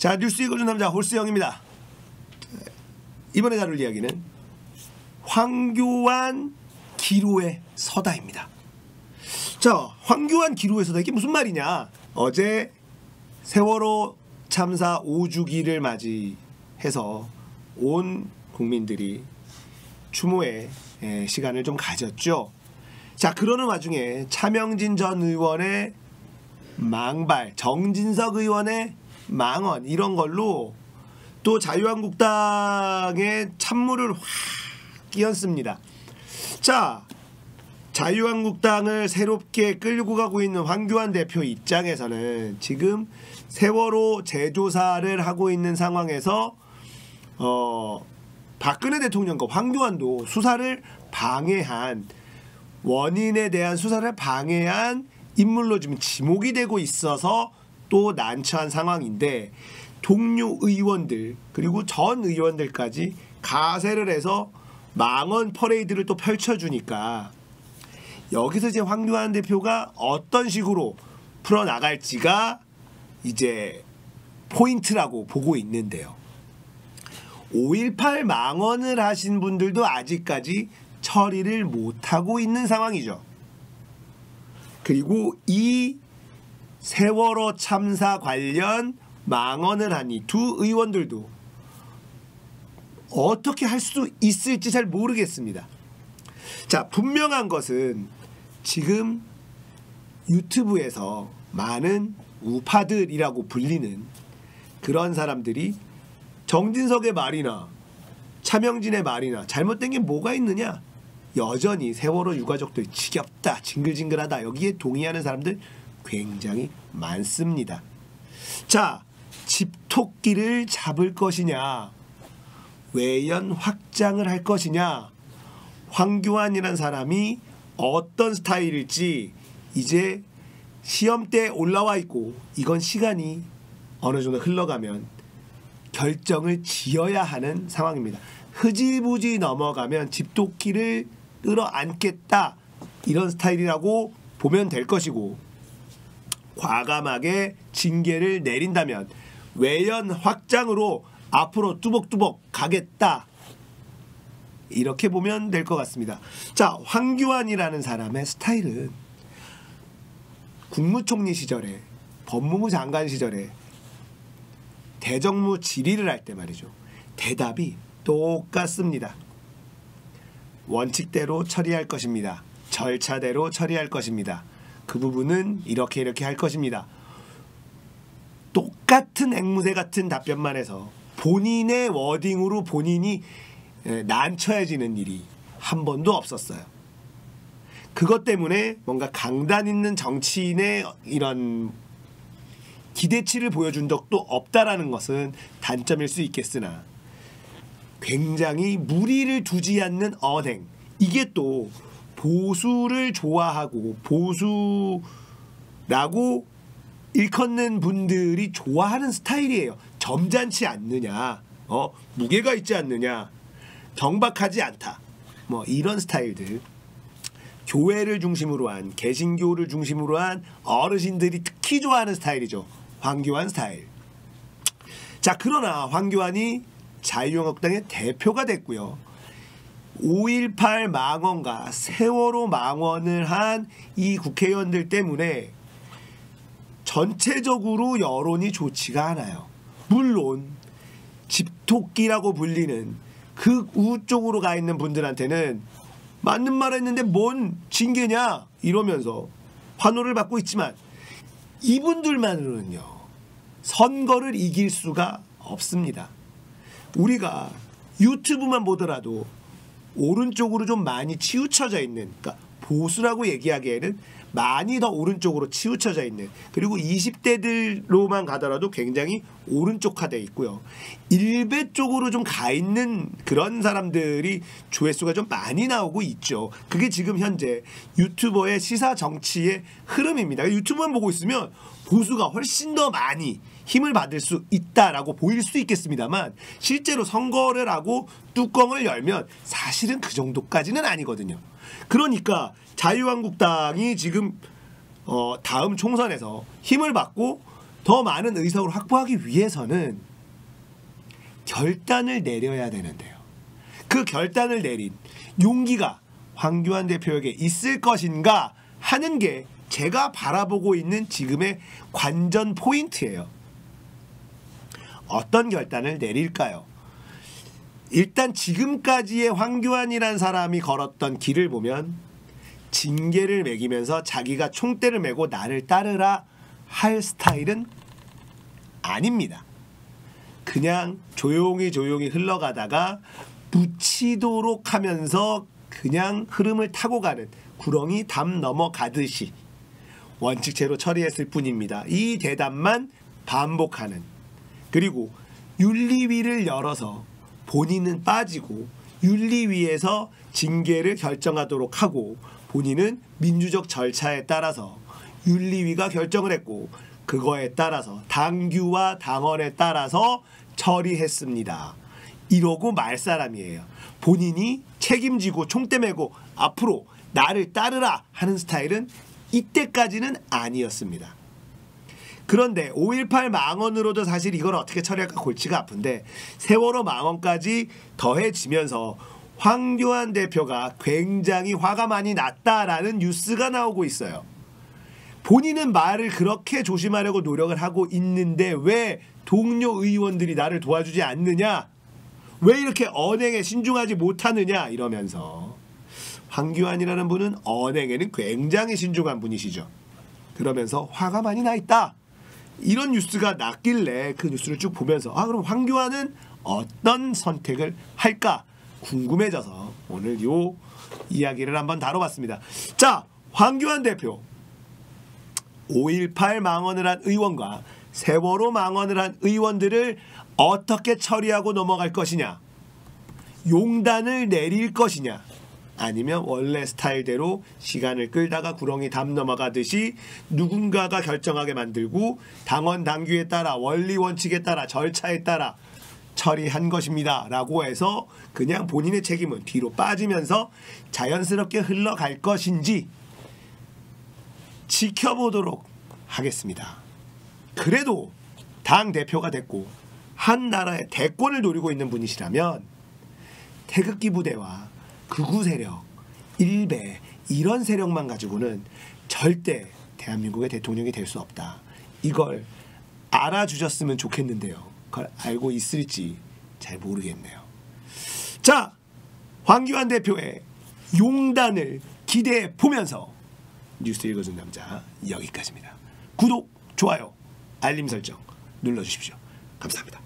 자, 뉴스 읽어준 남자 홀스영입니다. 이번에 다룰 이야기는 황교안 기로에 서다입니다. 자, 황교안 기로에 서다, 이게 무슨 말이냐? 어제 세월호 참사 5주기를 맞이해서 온 국민들이 추모의 시간을 좀 가졌죠. 자, 그러는 와중에 차명진 전 의원의 망발, 정진석 의원의 망언, 이런 걸로 또 자유한국당의 찬물을 확 끼얹습니다. 자, 자유한국당을 새롭게 끌고 가고 있는 황교안 대표 입장에서는 지금 세월호 재조사를 하고 있는 상황에서 박근혜 대통령과 황교안도 수사를 방해한, 원인에 대한 수사를 방해한 인물로 지금 지목이 되고 있어서 또 난처한 상황인데, 동료 의원들 그리고 전 의원들까지 가세를 해서 망언 퍼레이드를 또 펼쳐주니까 여기서 이제 황교안 대표가 어떤 식으로 풀어나갈지가 이제 포인트라고 보고 있는데요. 5.18 망언을 하신 분들도 아직까지 처리를 못하고 있는 상황이죠. 그리고 이 세월호 참사 관련 망언을 한 이 두 의원들도 어떻게 할 수 있을지 잘 모르겠습니다. 자, 분명한 것은 지금 유튜브에서 많은 우파들이라고 불리는 그런 사람들이 정진석의 말이나 차명진의 말이나 잘못된 게 뭐가 있느냐, 여전히 세월호 유가족들 지겹다, 징글징글하다, 여기에 동의하는 사람들 굉장히 많습니다. 자, 집토끼를 잡을 것이냐, 외연 확장을 할 것이냐, 황교안이라는 사람이 어떤 스타일일지 이제 시험대에 올라와 있고, 이건 시간이 어느 정도 흘러가면 결정을 지어야 하는 상황입니다. 흐지부지 넘어가면 집토끼를 끌어안겠다, 이런 스타일이라고 보면 될 것이고, 과감하게 징계를 내린다면 외연 확장으로 앞으로 뚜벅뚜벅 가겠다, 이렇게 보면 될 것 같습니다. 자, 황교안이라는 사람의 스타일은 국무총리 시절에, 법무부 장관 시절에 대정부 질의를 할 때 말이죠, 대답이 똑같습니다. 원칙대로 처리할 것입니다. 절차대로 처리할 것입니다. 그 부분은 이렇게 할 것입니다. 똑같은 앵무새 같은 답변만 해서 본인의 워딩으로 본인이 난처해지는 일이 한 번도 없었어요. 그것 때문에 뭔가 강단 있는 정치인의 이런 기대치를 보여준 적도 없다라는 것은 단점일 수 있겠으나, 굉장히 무리를 두지 않는 언행, 이게 또 보수를 좋아하고 보수라고 일컫는 분들이 좋아하는 스타일이에요. 점잖지 않느냐, 무게가 있지 않느냐, 경박하지 않다, 뭐 이런 스타일들. 교회를 중심으로 한, 개신교를 중심으로 한 어르신들이 특히 좋아하는 스타일이죠, 황교안 스타일. 자, 그러나 황교안이 자유한국당의 대표가 됐고요, 5.18 망언과 세월호 망언을 한 이 국회의원들 때문에 전체적으로 여론이 좋지가 않아요. 물론 집토끼라고 불리는 극우 쪽으로 가 있는 분들한테는 맞는 말 했는데 뭔 징계냐 이러면서 환호를 받고 있지만, 이분들만으로는요 선거를 이길 수가 없습니다. 우리가 유튜브만 보더라도 오른쪽으로 좀 많이 치우쳐져 있는, 그러니까 보수라고 얘기하기에는 많이 더 오른쪽으로 치우쳐져 있는, 그리고 20대들로만 가더라도 굉장히 오른쪽화되어 있고요, 일베 쪽으로 좀 가 있는 그런 사람들이 조회수가 좀 많이 나오고 있죠. 그게 지금 현재 유튜버의 시사 정치의 흐름입니다. 유튜브만 보고 있으면 보수가 훨씬 더 많이 힘을 받을 수 있다라고 보일 수 있겠습니다만, 실제로 선거를 하고 뚜껑을 열면 사실은 그 정도까지는 아니거든요. 그러니까 자유한국당이 지금 다음 총선에서 힘을 받고 더 많은 의석을 확보하기 위해서는 결단을 내려야 되는데요. 그 결단을 내린 용기가 황교안 대표에게 있을 것인가 하는 게 제가 바라보고 있는 지금의 관전 포인트예요. 어떤 결단을 내릴까요? 일단 지금까지의 황교안이란 사람이 걸었던 길을 보면 징계를 매기면서 자기가 총대를 메고 나를 따르라 할 스타일은 아닙니다. 그냥 조용히 흘러가다가 묻히도록 하면서 그냥 흐름을 타고 가는 구렁이 담 넘어가듯이 원칙대로 처리했을 뿐입니다. 이 대답만 반복하는, 그리고 윤리위를 열어서 본인은 빠지고 윤리위에서 징계를 결정하도록 하고 본인은 민주적 절차에 따라서 윤리위가 결정을 했고 그거에 따라서 당규와 당원에 따라서 처리했습니다. 이러고 말 사람이에요. 본인이 책임지고 총대 메고 앞으로 나를 따르라 하는 스타일은 이때까지는 아니었습니다. 그런데 5.18 망언으로도 사실 이걸 어떻게 처리할까 골치가 아픈데 세월호 망언까지 더해지면서 황교안 대표가 굉장히 화가 많이 났다라는 뉴스가 나오고 있어요. 본인은 말을 그렇게 조심하려고 노력을 하고 있는데 왜 동료 의원들이 나를 도와주지 않느냐, 왜 이렇게 언행에 신중하지 못하느냐 이러면서, 황교안이라는 분은 언행에는 굉장히 신중한 분이시죠. 그러면서 화가 많이 나 있다 이런 뉴스가 났길래 그 뉴스를 쭉 보면서 그럼 황교안은 어떤 선택을 할까 궁금해져서 오늘 요 이야기를 한번 다뤄봤습니다. 자, 황교안 대표 5.18 망언을 한 의원과 세월호 망언을 한 의원들을 어떻게 처리하고 넘어갈 것이냐, 용단을 내릴 것이냐, 아니면 원래 스타일대로 시간을 끌다가 구렁이 담 넘어가듯이 누군가가 결정하게 만들고 당원 당규에 따라 원리 원칙에 따라 절차에 따라 처리한 것입니다 라고 해서 그냥 본인의 책임은 뒤로 빠지면서 자연스럽게 흘러갈 것인지 지켜보도록 하겠습니다. 그래도 당 대표가 됐고 한 나라의 대권을 노리고 있는 분이시라면 태극기 부대와 극우 세력, 일베 이런 세력만 가지고는 절대 대한민국의 대통령이 될 수 없다. 이걸 알아주셨으면 좋겠는데요. 그걸 알고 있을지 잘 모르겠네요. 자, 황교안 대표의 용단을 기대해 보면서 뉴스 읽어준 남자 여기까지입니다. 구독, 좋아요, 알림 설정 눌러주십시오. 감사합니다.